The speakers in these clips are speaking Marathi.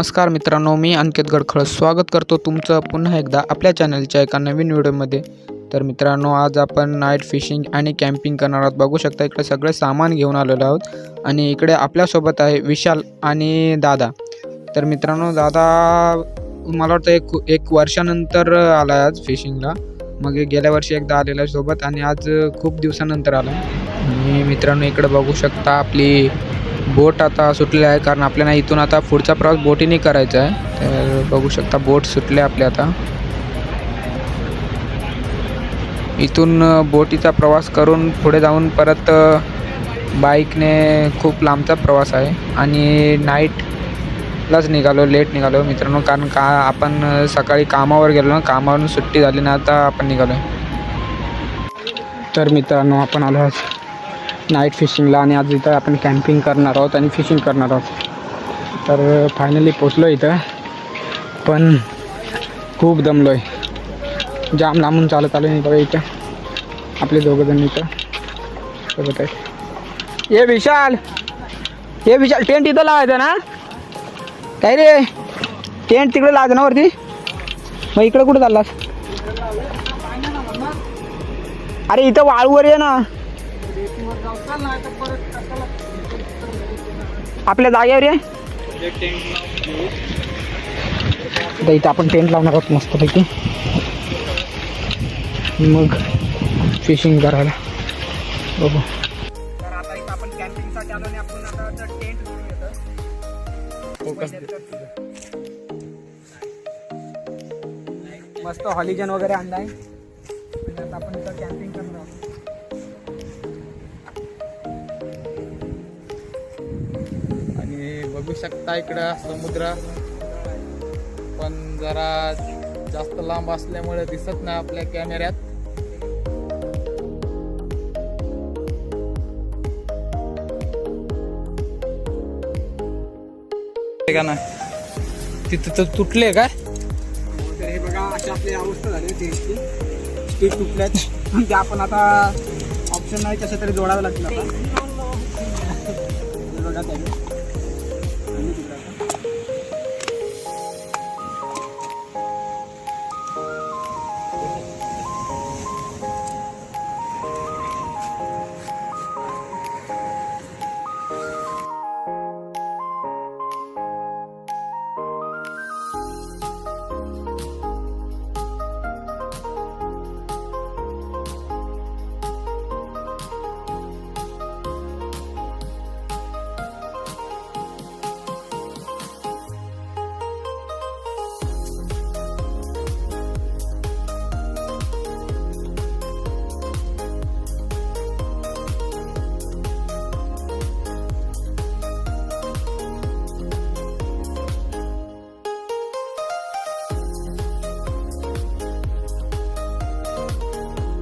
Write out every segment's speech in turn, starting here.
नमस्कार मित्रांनो, मी अंकित गडखळ स्वागत करतो तुमचं पुन्हा एकदा आपल्या चॅनलच्या एका नवीन व्हिडिओमध्ये। तर मित्रांनो, आज आपण नाईट फिशिंग आणि कॅम्पिंग करणार आहोत। बघू शकता इकडे सगळे सामान घेऊन आलेलो आहोत आणि इकडे आपल्यासोबत आहे विशाल आणि दादा। तर मित्रांनो, दादा मला वाटतं एक वर्षानंतर आला आहे आज फिशिंगला। मग गेल्या वर्षी एकदा आलेला सोबत आणि आज खूप दिवसानंतर आला। आणि मित्रांनो, इकडे बघू शकता आपली बोट आता सुटलेली आहे, कारण आपल्याला इथून आता पुढचा प्रवास बोटीने करायचा आहे। तर बघू शकता बोट सुटले आपले आता। इथून बोटीचा प्रवास करून पुढे जाऊन परत बाईकने खूप लांबचा प्रवास आहे आणि नाईटलाच निघालो, लेट निघालो मित्रांनो, कारण का आपण सकाळी कामावर गेलो ना, कामावरून सुट्टी झाली ना, आता आपण निघालो। तर मित्रांनो, आपण आलो आहोत नाईट फिशिंगला आणि आज इथं आपण कॅम्पिंग करणार आहोत आणि फिशिंग करणार आहोत। तर फायनली पोचलो इथं, पण खूप दमलो आहे, जाम लांबून चालत आलो नाही बघा। इथं आपले दोघंजण इथं सोबत आहेत। ये विशाल टेंट इथं लावायचं ना? काय रे, टेंट तिकडे लावायचं ना वरती? मग इकडे कुठं चाललास? अरे इथं वाळूवर ये ना, आपल्या जागेवर आहे। इथं आपण टेंट लावणार आहोत मस्तपैकी, मग फिशिंग करायला बघू। तर आता इथं आपण कॅम्पिंगसाठी आलो आणि आपण आता टेंट मस्त हॉलिजन वगैरे आणलाय आणि आता आपण इथं कॅम्पिंग करणार आहोत। बघू शकता इकडं समुद्र, पण जरा जास्त लांब असल्यामुळे दिसत नाही आपल्या कॅमेऱ्यात। का ना तिथं तर तुटले काय? तर हे बघा, अशी आपली अवस्था झाली टेंटची, स्टिक तुटल्यात म्हणजे आपण आता ऑप्शन नाही, कशा तरी जोडावं लागतील आता। बघा त्याने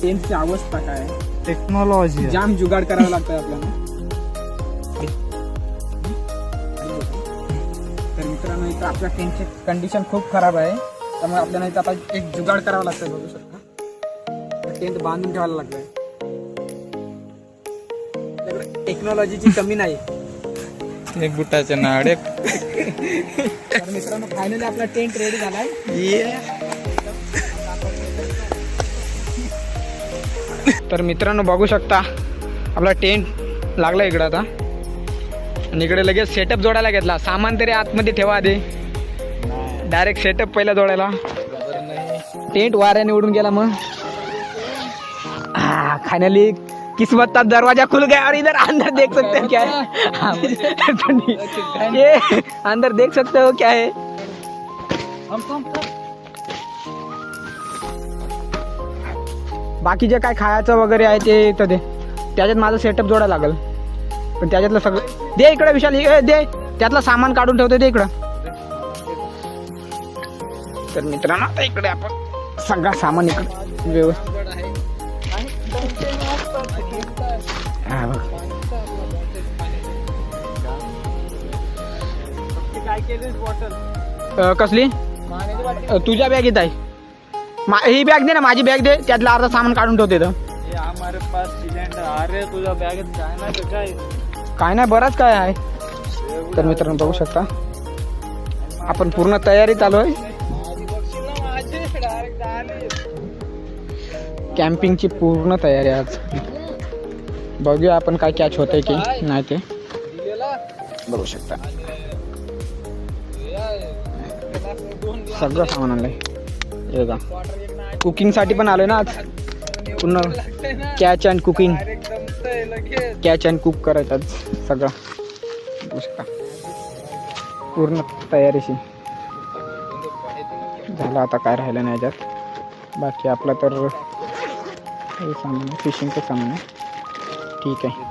टेंटची अवस्था काय, टेक्नॉलॉजी जाम जुगाड करावं लागतं आपल्याला। तर मित्रांनो, इथं आपल्या टेंटची कंडिशन खूप खराब आहे, त्यामुळे आपल्याला इथं आता एक जुगाड करावं लागतं। बघू शकता टेंट बांधून ठेवायला लागतंय। टेक्नॉलॉजीची कमी नाही, एक बुटाचे नाडे। तर मित्रांनो, फायनली आपला टेंट रेडी झालाय। तर मित्रांनो, बघू शकता आपला टेंट लागला इकडं आता, आणि इकडे लगेच सेटअप जोडायला घेतला। सामान तरी आतमध्ये ठेवा आधी, डायरेक्ट सेटअप पहिला जोडायला। टेंट वाऱ्याने उडून गेला, मग फायनली किस्मत का दरवाजा खुल गया और इधर अंदर देख सकते हो क्या है। ये अंदर देख सकते हो क्या है। बाकी जे काय खायचं वगैरे आहे ते इथं दे, त्याच्यात माझं सेटअप जोडायला लागेल, पण त्याच्यातलं सगळं दे इकडं विशाल, दे त्यातलं सामान काढून ठेवते, दे इकडं। तर मित्रांनो, आता इकडे आपण सगळं सामान इकडे व्यवस्थित कसली तुझ्या बॅगेत आहे, ही बॅग दे ना, माझी बॅग दे, त्यातलं अर्धा सामान काढून ठेवते। हमारे पास सिलेंडर अरे तुझ्या बॅगेत काय नाही तर काय काय नाही बराच काय आहे। तर मित्रांनो बघू शकता आपण पूर्ण तयारी चालू आहे कॅम्पिंगची पूर्ण तयारी आज. बघूया आपण काय कॅच होतंय की नाही ते बघू शकता. सगळं सामान आणलंय हे बघा. कुकिंगसाठी पण आलोय ना आज. पूर्ण catch and cooking catch and cook करायचं आज सगळं बघू शकता. पूर्ण तयारीशी झालं. आता काय राहिलं नाही याच्यात. बाकी आपलं तर हे सामान फिशिंगचं सामान आहे. ठीक आहे.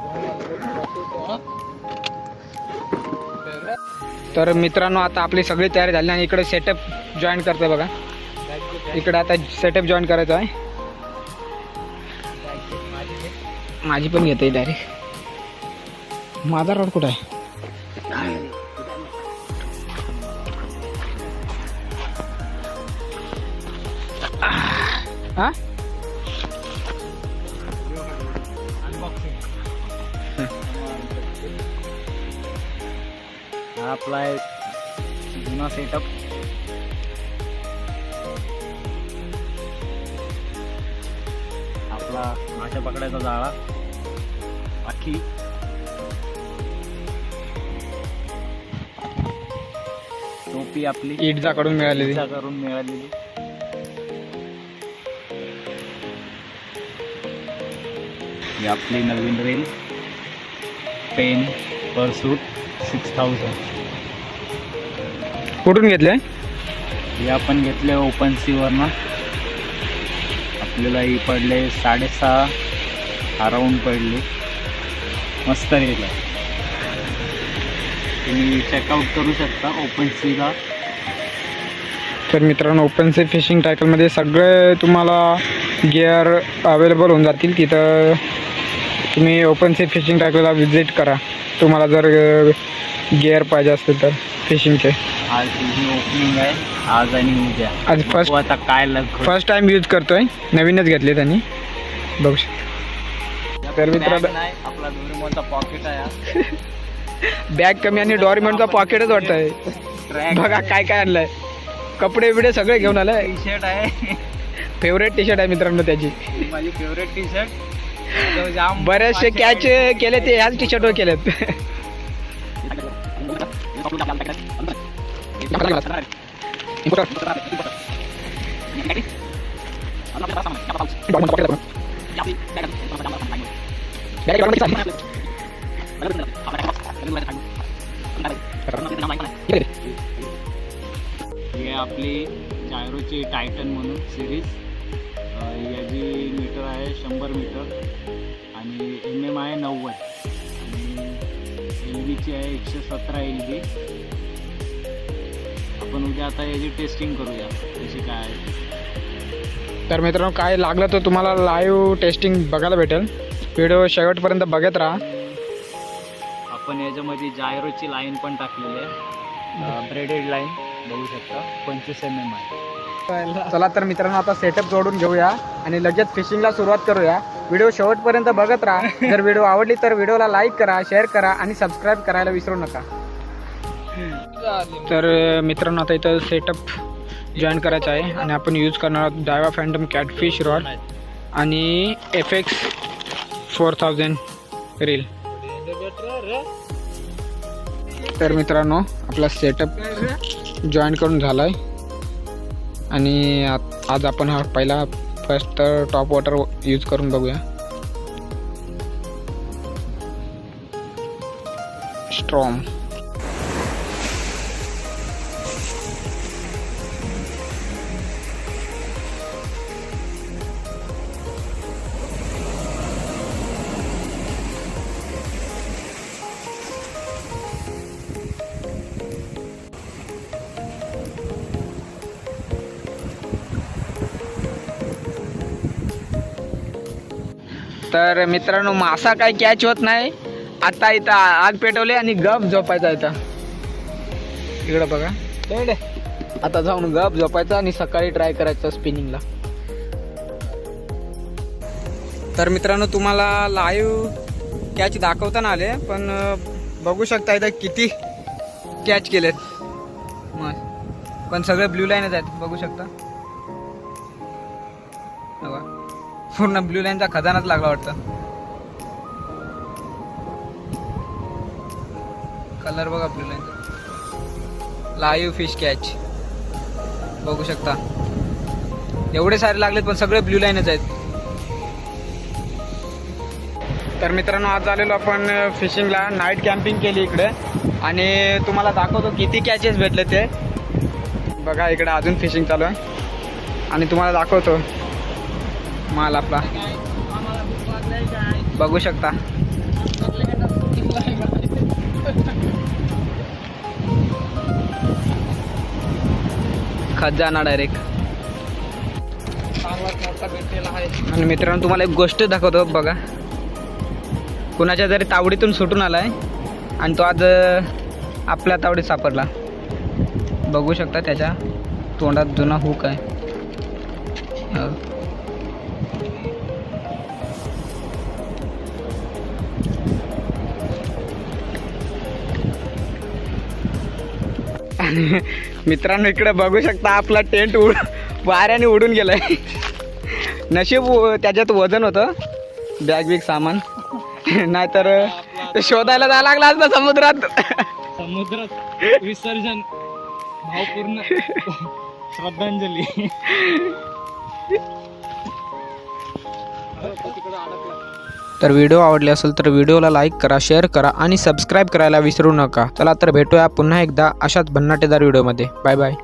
तर मित्रांनो आता आपली सगळी तयारी झाली आणि इकडे सेटअप जॉईन करतोय बघा. इकडे आता सेटअप जॉईन करायचं आहे. माझी पण घेते डायरेक्ट. माझा रोड कुठं आहे? हा आपला जुना सेटअप. आपला मासे पकडायचा जाळा. बाकी टोपी आपली ईडजा कडून मिळालेली. ही आपली नवीन रेल. Pen pursuit 6000. कुठून घेतले? हे आपण घेतले ओपन सी वरनं. आपल्याला ही पडले 6.5 अराऊंड पडले. मस्त रेल आहे. तुम्ही चेकआउट करू शकता ओपन सीला. तर मित्रांनो ओपन सी फिशिंग टॅकलमध्ये सगळे तुम्हाला गिअर अवेलेबल होऊन जातील. तिथं तुम्ही ओपन सी फिशिंग टॅकलला व्हिजिट करा तुम्हाला जर गिअर पाहिजे असतील तर फिशिंगचे. आज तुझी ओपनिंग आहे आज आणि उद्या. आज आता काय फर्स्ट टाइम यूज करतोय. नवीनच घेतले त्यांनी बघू शकता. तर मित्रांनो आपला डोरेमॉनचा पॉकेट आहे. बॅग कमी आणि डोरेमॉनचा पॉकेटच वाटतंय. बघा काय काय आणलंय. कपडे बिडे सगळे घेऊन आलाय. टी शर्ट आहे. फेवरेट टी शर्ट आहे मित्रांनो त्याची. माझी फेवरेट टी शर्ट. बरेचसे कॅच केले ते ह्याच टी शर्टवर केलेत. ही आपली जायरोची टायटन म्हणून सिरीज. याची मीटर आहे 100 मीटर आणि MM आहे 90 आणि LBची आहे 117 LB. आपण उद्या आता याची टेस्टिंग करूया कशी काय आहे. तर मित्रांनो काय लागलं तर तुम्हाला लाईव्ह टेस्टिंग बघायला भेटेल. व्हिडिओ शेवटपर्यंत बघत राहा. आपण याच्यामध्ये जायरोची लाईन पण टाकलेली आहे. ब्रेडेड लाईन बघू शकता 25 mm आहे. चला तर मित्रांनो आता सेटअप जोडून घेऊया आणि लगेच फिशिंगला सुरुवात करूया. व्हिडिओ शेवटपर्यंत बघत राहा. जर व्हिडिओ आवडली तर व्हिडिओला लाईक करा, शेअर करा आणि सबस्क्राईब करायला विसरू नका. तर मित्रांनो आता इथं सेटअप जॉईन करायचं आहे आणि आपण यूज करणार आहोत डायवा फॅन्टम कॅटफिश रॉड आणि FX 4000 रील. तर मित्रांनो आपला सेटअप जॉईन करून झाला आहे आणि आज आपण हा पहिला फर्स्ट टॉप वॉटर यूज करून बघूया. स्ट्रॉम. तर मित्रांनो मासा काही कॅच होत नाही. आता इथं आग पेटवले आणि गप झोपायचा. इथं इकडं बघा. आता जाऊन गप झोपायचा आणि सकाळी ट्राय करायचं स्पिनिंगला. तर मित्रांनो तुम्हाला लाईव्ह कॅच दाखवताना आले पण बघू शकता इथं किती कॅच केलेत. मस्त. पण सगळे ब्ल्यू लाईनच आहेत बघू शकता. बघा पूर्ण ब्ल्यू लाईनचा खजानाच लागला वाटतं. कलर बघा ब्ल्यू लाईनचा. लाईव्ह फिश कॅच बघू शकता. एवढे सारे लागलेत पण सगळे ब्ल्यू लाईनच आहेत. तर मित्रांनो आज आलेलो आपण फिशिंगला. नाईट कॅम्पिंग केली इकडे आणि तुम्हाला दाखवतो किती कॅचेस भेटले ते. बघा इकडे अजून फिशिंग चालू आहे आणि तुम्हाला दाखवतो माल आपला बघू शकता. खजाना डायरेक्ट. आणि मित्रांनो तुम्हाला एक गोष्ट दाखवतो बघा. कुणाच्या जरी तावडीतून सुटून आलाय आणि तो आज आपल्या तावडीत सापडला. बघू शकता त्याच्या तोंडात जुना हुक आहे. आणि मित्रांनो इकडे बघू शकता आपला टेंट वाऱ्याने उडून गेलाय. नशीब त्याच्यात वजन होतं, बॅग बिग सामान, नाहीतर शोधायला जायला लागला असता समुद्रात. विसर्जन भावपूर्ण श्रद्धांजली. तर व्हिडिओ आवडले असेल तर व्हिडिओला लाईक करा, शेअर करा आणि सबस्क्राईब करायला विसरू नका. चला तर भेटूया पुन्हा एकदा अशाच भन्नाटेदार व्हिडिओमध्ये. Bye bye.